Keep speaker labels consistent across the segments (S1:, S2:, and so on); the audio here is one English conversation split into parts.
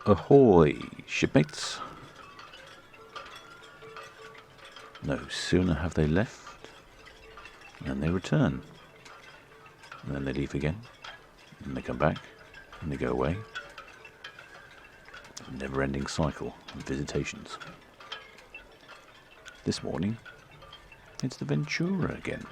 S1: Ahoy, shipmates! No sooner have they left than they return. And then they leave again, and they come back, and they go away. It's a never-ending cycle of visitations. This morning, it's the Ventura again.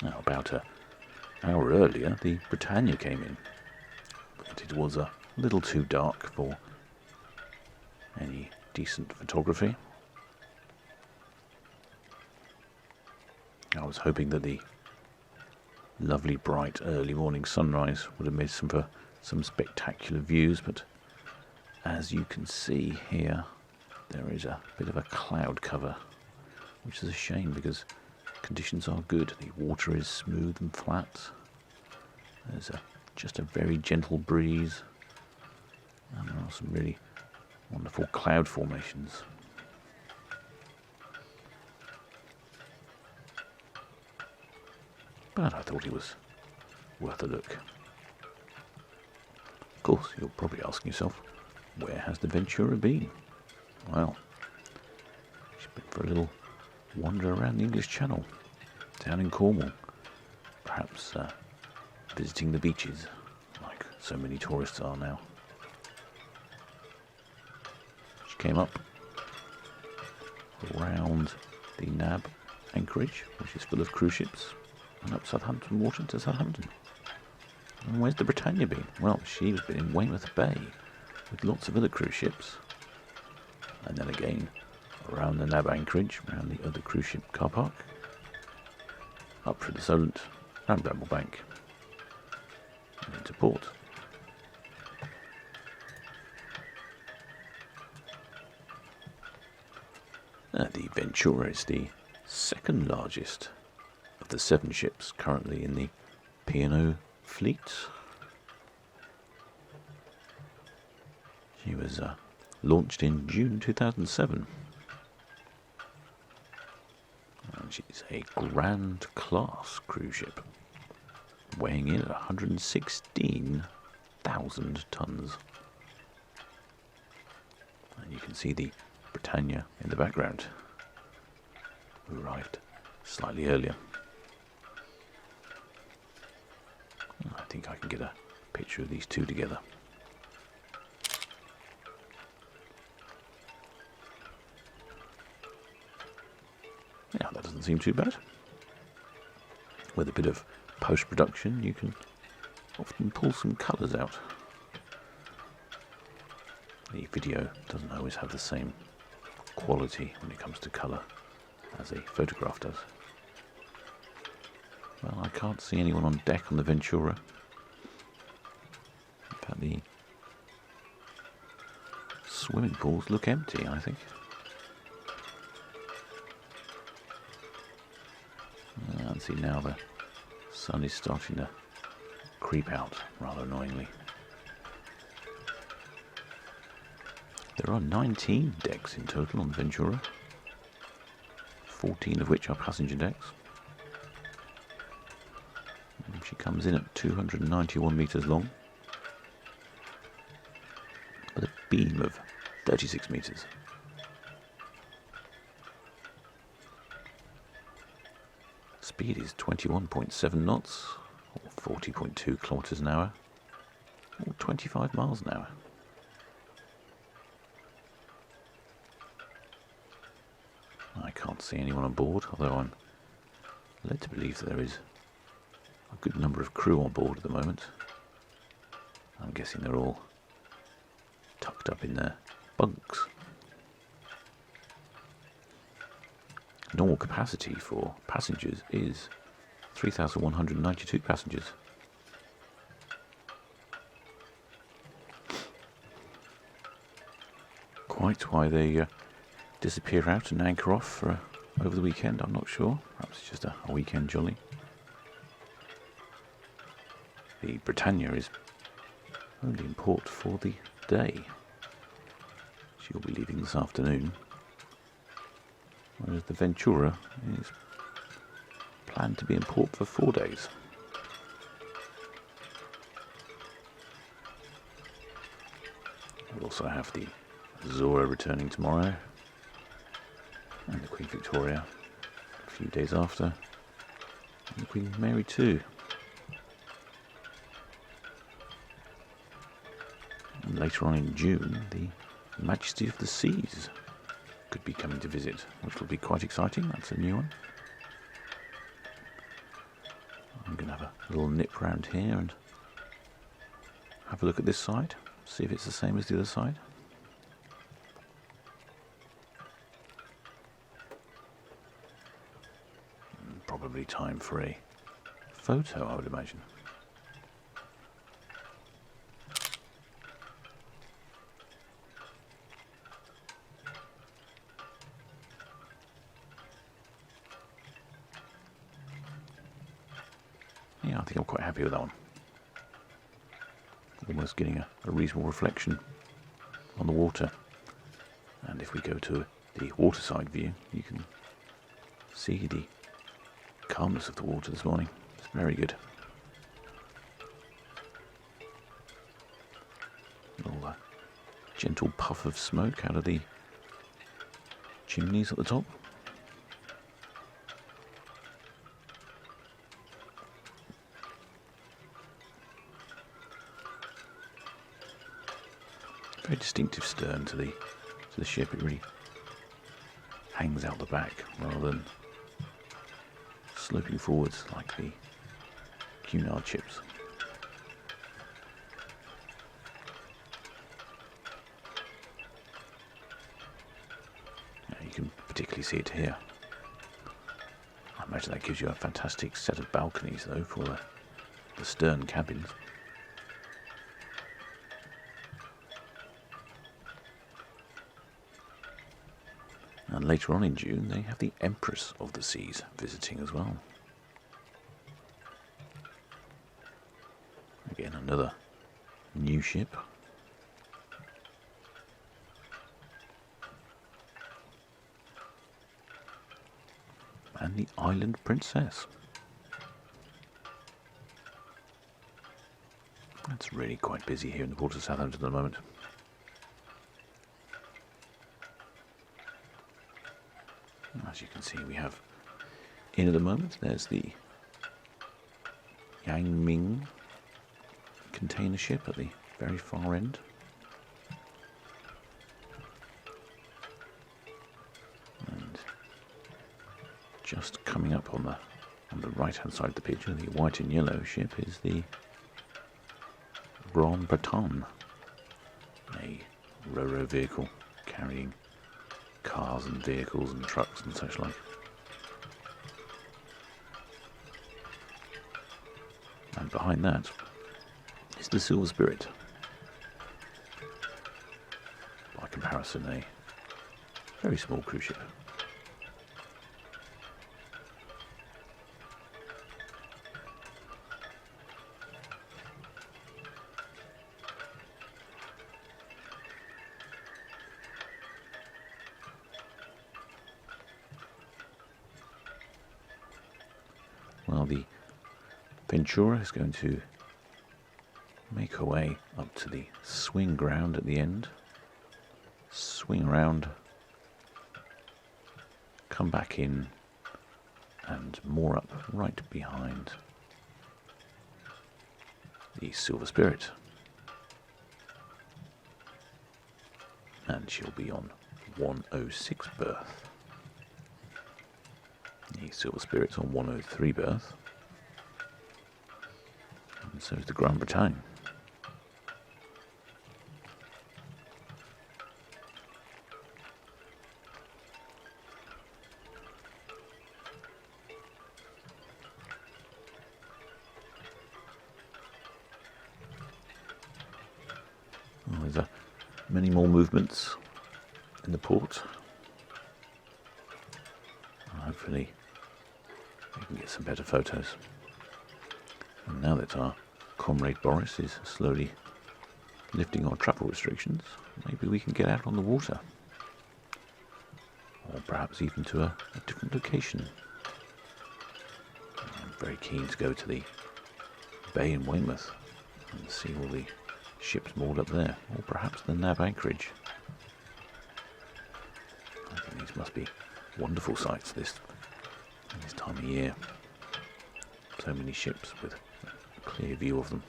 S1: Now, about an hour earlier, the Britannia came in, but it was a little too dark for any decent photography. I was hoping that the lovely bright early morning sunrise would have made some spectacular views, but as you can see here, there is a bit of a cloud cover, which is a shame because conditions are good. The water is smooth and flat. There's just a very gentle breeze, and there are some really wonderful cloud formations. But I thought it was worth a look. Of course, you're probably asking yourself, where has the Ventura been? Well, she's been for a little wander around the English Channel, down in Cornwall, perhaps visiting the beaches, like so many tourists are now. She came up around the Nab anchorage, which is full of cruise ships, and up Southampton water to Southampton. And where's the Britannia been? Well, she's been in Weymouth Bay with lots of other cruise ships, and then again around the Nab anchorage, around the other cruise ship car park, up through the Solent, round Bramblebank, and into port. The Ventura is the second largest of the 7 ships currently in the P&O fleet. She was launched in June 2007. And she's a Grand Class cruise ship, weighing in at 116,000 tons. And you can see the Britannia in the background, who arrived slightly earlier. I think I can get a picture of these two together. Yeah, that doesn't seem too bad. With a bit of post-production, you can often pull some colours out. The video doesn't always have the same quality when it comes to colour as a photograph does. Well, I can't see anyone on deck on the Ventura. In fact, the swimming pools look empty, I think. And see, now the sun is starting to creep out rather annoyingly. There are 19 decks in total on the Ventura, 14 of which are passenger decks. And she comes in at 291 metres long, with a beam of 36 metres. Speed is 21.7 knots, or 40.2 kilometres an hour, or 25 miles an hour. I can't see anyone on board, although I'm led to believe that there is a good number of crew on board at the moment. I'm guessing they're all tucked up in their bunks. Normal capacity for passengers is 3,192 passengers. Quite why they disappear out and anchor off for over the weekend, I'm not sure. Perhaps it's just a weekend jolly. The Britannia is only in port for the day. She'll be leaving this afternoon, whereas the Ventura is planned to be in port for 4 days. We also have the Zora returning tomorrow, and the Queen Victoria a few days after, and the Queen Mary too. And later on in June, the Majesty of the Seas could be coming to visit, which will be quite exciting. That's a new one. I'm going to have a little nip round here and have a look at this side, see if it's the same as the other side. Probably time for a photo, I would imagine. Yeah, I think I'm quite happy with that one. Almost getting a reasonable reflection on the water. And if we go to the waterside view, you can see the calmness of the water this morning. It's very good. A little gentle puff of smoke out of the chimneys at the top. Very distinctive stern to the ship. It really hangs out the back rather than sloping forwards like the Cunard ships. Now you can particularly see it here. I imagine that gives you a fantastic set of balconies though for the stern cabins. And later on in June, they have the Empress of the Seas visiting as well. Again, another new ship. And the Island Princess. It's really quite busy here in the Port of Southampton at the moment. As you can see, we have in at the moment, there's the Yang Ming container ship at the very far end. And just coming up on the right hand side of the picture, the white and yellow ship is the Grand Breton, a ro-ro vehicle carrying cars and vehicles and trucks and such like. And behind that is the Silver Spirit. By comparison, a very small cruise ship. Well, the Ventura is going to make her way up to the swing ground at the end, swing around, come back in, and moor up right behind the Silver Spirit. And she'll be on 106 berth. The Silver Spirit's on 103 berth, and so is the Grand Bretagne. Well, there's many more movements in the port. Hopefully we can get some better photos. And now that our comrade Boris is slowly lifting our travel restrictions, maybe we can get out on the water. Or perhaps even to a different location. I'm very keen to go to the bay in Weymouth and see all the ships moored up there, or perhaps the nav anchorage. I think these must be wonderful sights this time of year. So many ships with a clear view of them.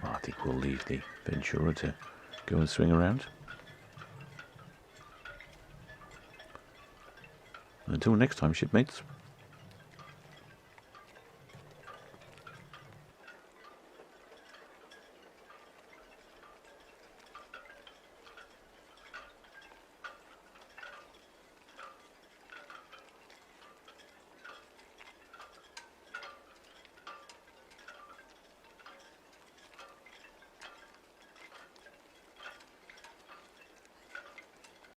S1: Well, I think we'll leave the Ventura to go and swing around. Until next time, shipmates.